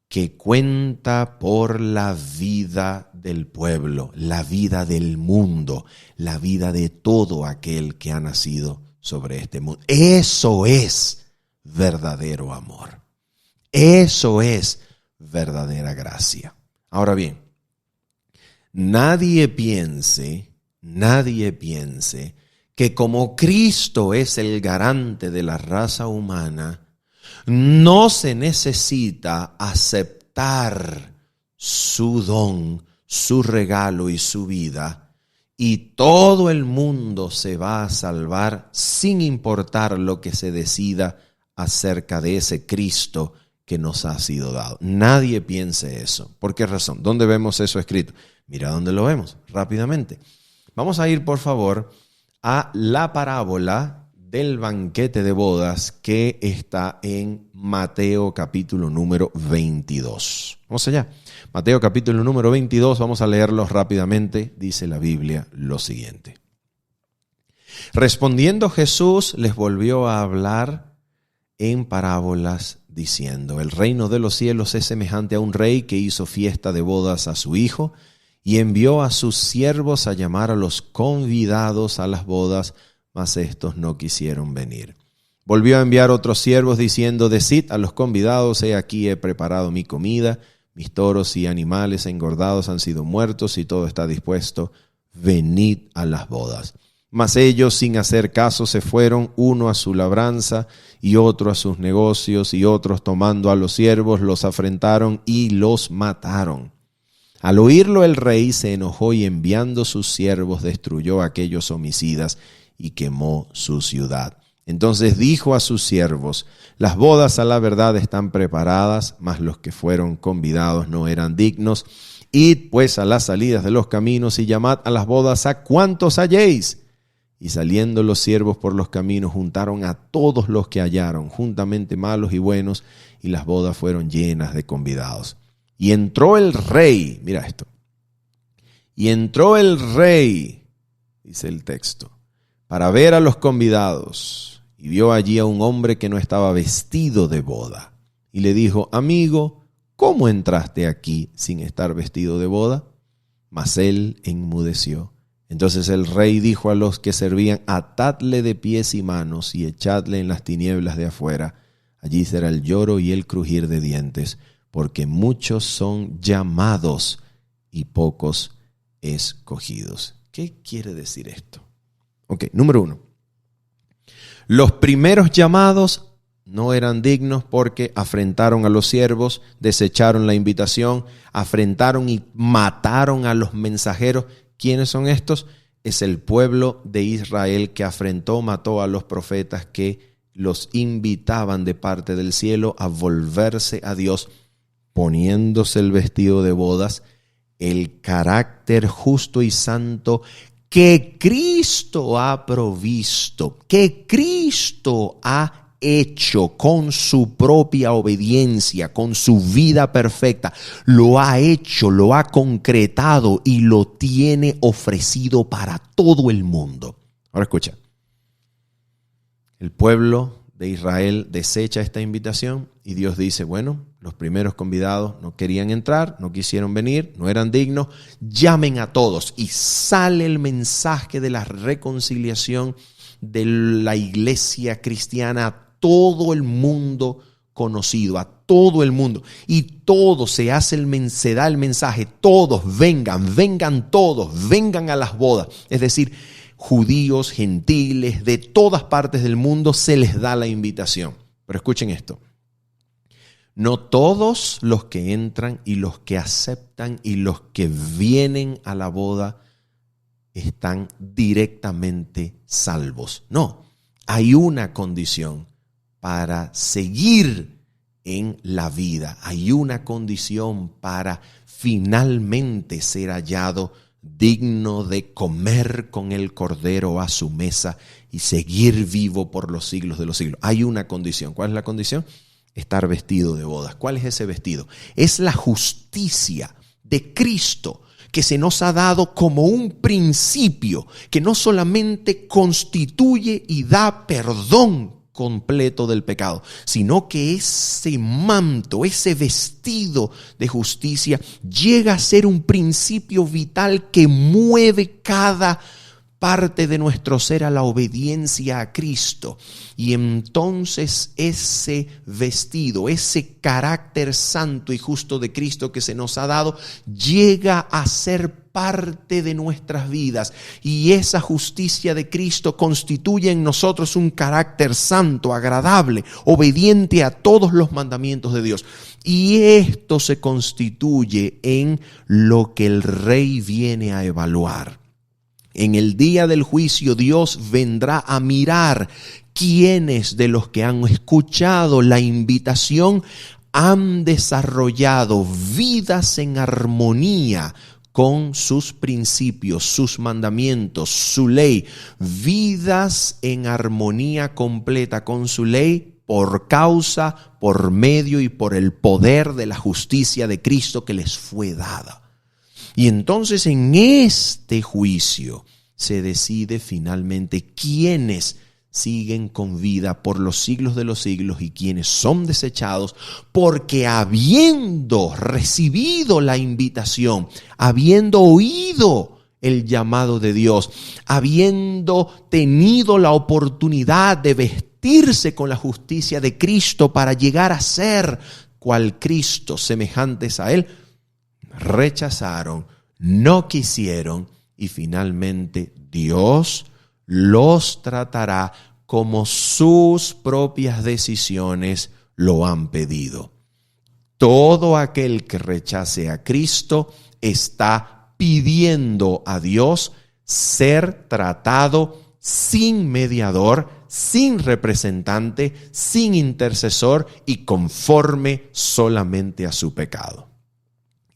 que cuenta por la vida del pueblo, la vida del mundo, la vida de todo aquel que ha nacido sobre este mundo. Eso es verdadero amor. Eso es verdadera gracia. Ahora bien, nadie piense que como Cristo es el garante de la raza humana, no se necesita aceptar su don, su regalo y su vida, y todo el mundo se va a salvar sin importar lo que se decida acerca de ese Cristo que nos ha sido dado. Nadie piense eso. ¿Por qué razón? ¿Dónde vemos eso escrito? Mira dónde lo vemos, rápidamente. Vamos a ir, por favor, a la parábola del banquete de bodas que está en Mateo capítulo número 22. Vamos allá. Mateo capítulo número 22, vamos a leerlo rápidamente. Dice la Biblia lo siguiente. Respondiendo Jesús les volvió a hablar en parábolas diciendo: el reino de los cielos es semejante a un rey que hizo fiesta de bodas a su hijo y envió a sus siervos a llamar a los convidados a las bodas, mas estos no quisieron venir. Volvió a enviar otros siervos diciendo: decid a los convidados, he aquí he preparado mi comida, mis toros y animales engordados han sido muertos y todo está dispuesto, venid a las bodas. Mas ellos, sin hacer caso, se fueron, uno a su labranza y otro a sus negocios, y otros, tomando a los siervos, los afrentaron y los mataron. Al oírlo el rey se enojó y enviando sus siervos destruyó a aquellos homicidas y quemó su ciudad. Entonces dijo a sus siervos: las bodas a la verdad están preparadas, mas los que fueron convidados no eran dignos. Id pues a las salidas de los caminos y llamad a las bodas a cuantos halléis. Y saliendo los siervos por los caminos juntaron a todos los que hallaron, juntamente malos y buenos, y las bodas fueron llenas de convidados. Y entró el rey, mira esto, y entró el rey, dice el texto, para ver a los convidados, y vio allí a un hombre que no estaba vestido de boda. Y le dijo: amigo, ¿cómo entraste aquí sin estar vestido de boda? Mas él enmudeció. Entonces el rey dijo a los que servían: atadle de pies y manos y echadle en las tinieblas de afuera. Allí será el lloro y el crujir de dientes, porque muchos son llamados y pocos escogidos. ¿Qué quiere decir esto? Ok, número 1. Los primeros llamados no eran dignos porque afrentaron a los siervos, desecharon la invitación, afrentaron y mataron a los mensajeros. ¿Quiénes son estos? Es el pueblo de Israel que afrentó, mató a los profetas que los invitaban de parte del cielo a volverse a Dios, poniéndose el vestido de bodas, el carácter justo y santo que Cristo ha provisto, que Cristo ha hecho con su propia obediencia, con su vida perfecta. Lo ha hecho, lo ha concretado y lo tiene ofrecido para todo el mundo. Ahora escucha. El pueblo de Israel desecha esta invitación y Dios dice: bueno, los primeros convidados no querían entrar, no quisieron venir, no eran dignos, llamen a todos. Y sale el mensaje de la reconciliación de la iglesia cristiana a todo el mundo conocido, a todo el mundo. Y todo se da el mensaje: todos vengan todos, vengan a las bodas. Es decir, judíos, gentiles, de todas partes del mundo se les da la invitación. Pero escuchen esto. No todos los que entran y los que aceptan y los que vienen a la boda están directamente salvos. No, hay una condición para seguir en la vida. Hay una condición para finalmente ser hallado digno de comer con el Cordero a su mesa y seguir vivo por los siglos de los siglos. Hay una condición. ¿Cuál es la condición? Estar vestido de bodas. ¿Cuál es ese vestido? Es la justicia de Cristo que se nos ha dado como un principio que no solamente constituye y da perdón completo del pecado, sino que ese manto, ese vestido de justicia llega a ser un principio vital que mueve cada parte de nuestro ser a la obediencia a Cristo. Y entonces ese vestido, ese carácter santo y justo de Cristo que se nos ha dado, llega a ser parte de nuestras vidas y esa justicia de Cristo constituye en nosotros un carácter santo, agradable, obediente a todos los mandamientos de Dios. Y esto se constituye en lo que el Rey viene a evaluar. En el día del juicio Dios vendrá a mirar quiénes de los que han escuchado la invitación han desarrollado vidas en armonía con sus principios, sus mandamientos, su ley, vidas en armonía completa con su ley por causa, por medio y por el poder de la justicia de Cristo que les fue dada. Y entonces en este juicio se decide finalmente quiénes siguen con vida por los siglos de los siglos y quienes son desechados, porque habiendo recibido la invitación, habiendo oído el llamado de Dios, habiendo tenido la oportunidad de vestirse con la justicia de Cristo para llegar a ser cual Cristo, semejantes a Él, rechazaron, no quisieron y finalmente Dios los tratará como sus propias decisiones lo han pedido. Todo aquel que rechace a Cristo está pidiendo a Dios ser tratado sin mediador, sin representante, sin intercesor y conforme solamente a su pecado.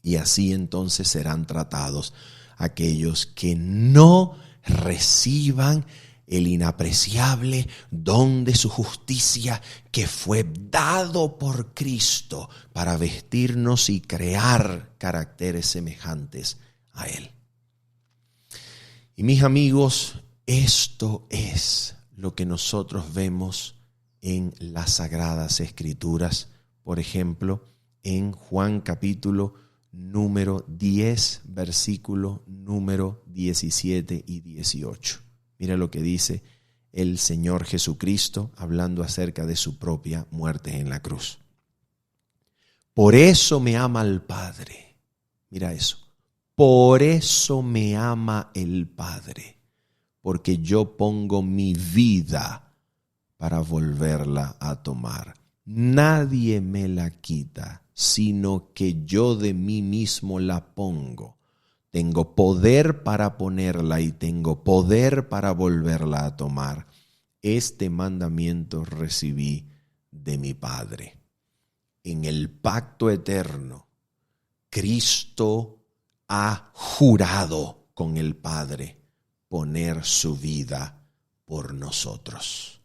Y así entonces serán tratados aquellos que no reciban el inapreciable don de su justicia que fue dado por Cristo para vestirnos y crear caracteres semejantes a Él. Y mis amigos, esto es lo que nosotros vemos en las Sagradas Escrituras, por ejemplo, en Juan capítulo número 10, versículo número 17 y 18. Mira lo que dice el Señor Jesucristo hablando acerca de su propia muerte en la cruz. Por eso me ama el Padre. Mira eso. Por eso me ama el Padre, porque yo pongo mi vida para volverla a tomar. Nadie me la quita, sino que yo de mí mismo la pongo. Tengo poder para ponerla y tengo poder para volverla a tomar. Este mandamiento recibí de mi Padre. En el pacto eterno, Cristo ha jurado con el Padre poner su vida por nosotros.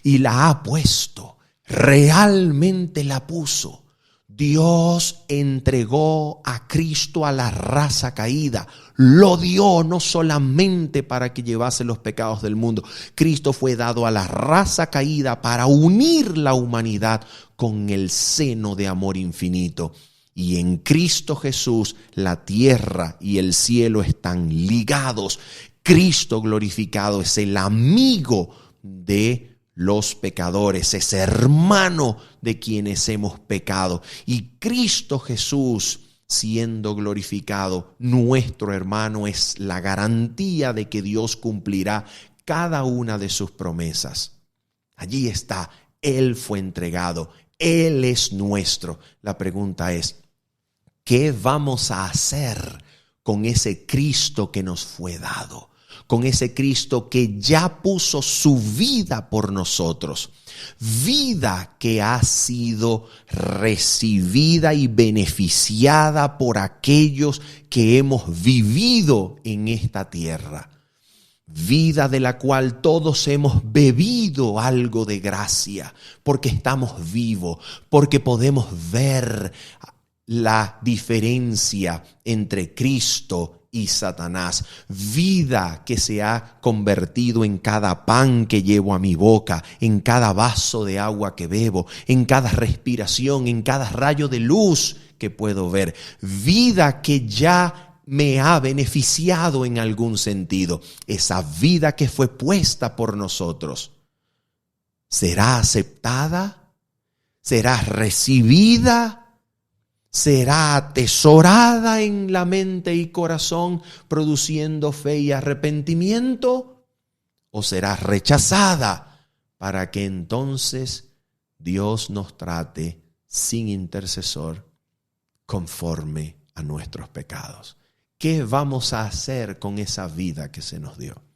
Y la ha puesto, realmente la puso. Dios entregó a Cristo a la raza caída, lo dio no solamente para que llevase los pecados del mundo. Cristo fue dado a la raza caída para unir la humanidad con el seno de amor infinito. Y en Cristo Jesús la tierra y el cielo están ligados. Cristo glorificado es el amigo de los pecadores, es hermano de quienes hemos pecado. Y Cristo Jesús, siendo glorificado, nuestro hermano, es la garantía de que Dios cumplirá cada una de sus promesas. Allí está, Él fue entregado, Él es nuestro. La pregunta es, ¿qué vamos a hacer con ese Cristo que nos fue dado? Con ese Cristo que ya puso su vida por nosotros. Vida que ha sido recibida y beneficiada por aquellos que hemos vivido en esta tierra. Vida de la cual todos hemos bebido algo de gracia, porque estamos vivos, porque podemos ver la diferencia entre Cristo y Satanás. Vida que se ha convertido en cada pan que llevo a mi boca, en cada vaso de agua que bebo, en cada respiración, en cada rayo de luz que puedo ver. Vida que ya me ha beneficiado en algún sentido. Esa vida que fue puesta por nosotros, ¿será aceptada? ¿Será recibida? será atesorada en la mente y corazón, produciendo fe y arrepentimiento, o será rechazada para que entonces Dios nos trate sin intercesor conforme a nuestros pecados. ¿Qué vamos a hacer con esa vida que se nos dio?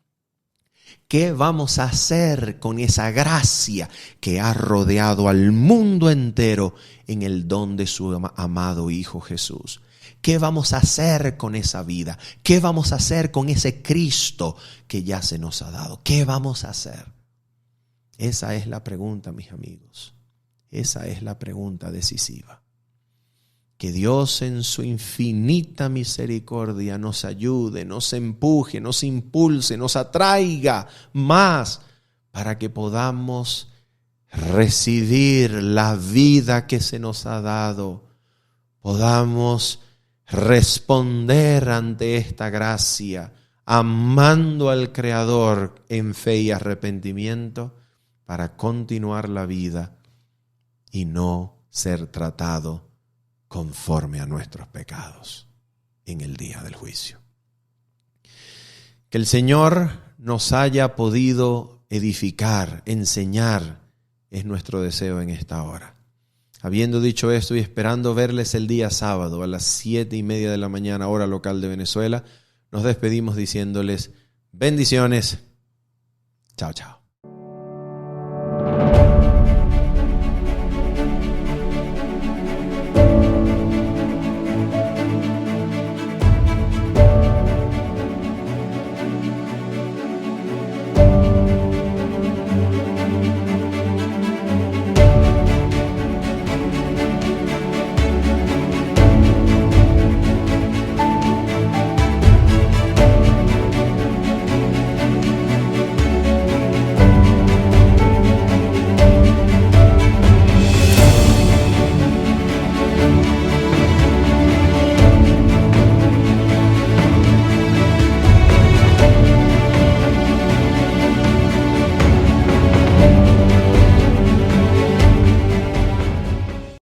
¿Qué vamos a hacer con esa gracia que ha rodeado al mundo entero en el don de su amado Hijo Jesús? ¿Qué vamos a hacer con esa vida? ¿Qué vamos a hacer con ese Cristo que ya se nos ha dado? ¿Qué vamos a hacer? Esa es la pregunta, mis amigos. Esa es la pregunta decisiva. Que Dios en su infinita misericordia nos ayude, nos empuje, nos impulse, nos atraiga más para que podamos recibir la vida que se nos ha dado, podamos responder ante esta gracia, amando al Creador en fe y arrepentimiento para continuar la vida y no ser tratado conforme a nuestros pecados en el día del juicio. Que el Señor nos haya podido edificar, enseñar, es nuestro deseo en esta hora. Habiendo dicho esto y esperando verles el día sábado a las 7:30 de la mañana, hora local de Venezuela, nos despedimos diciéndoles bendiciones. Chao, chao.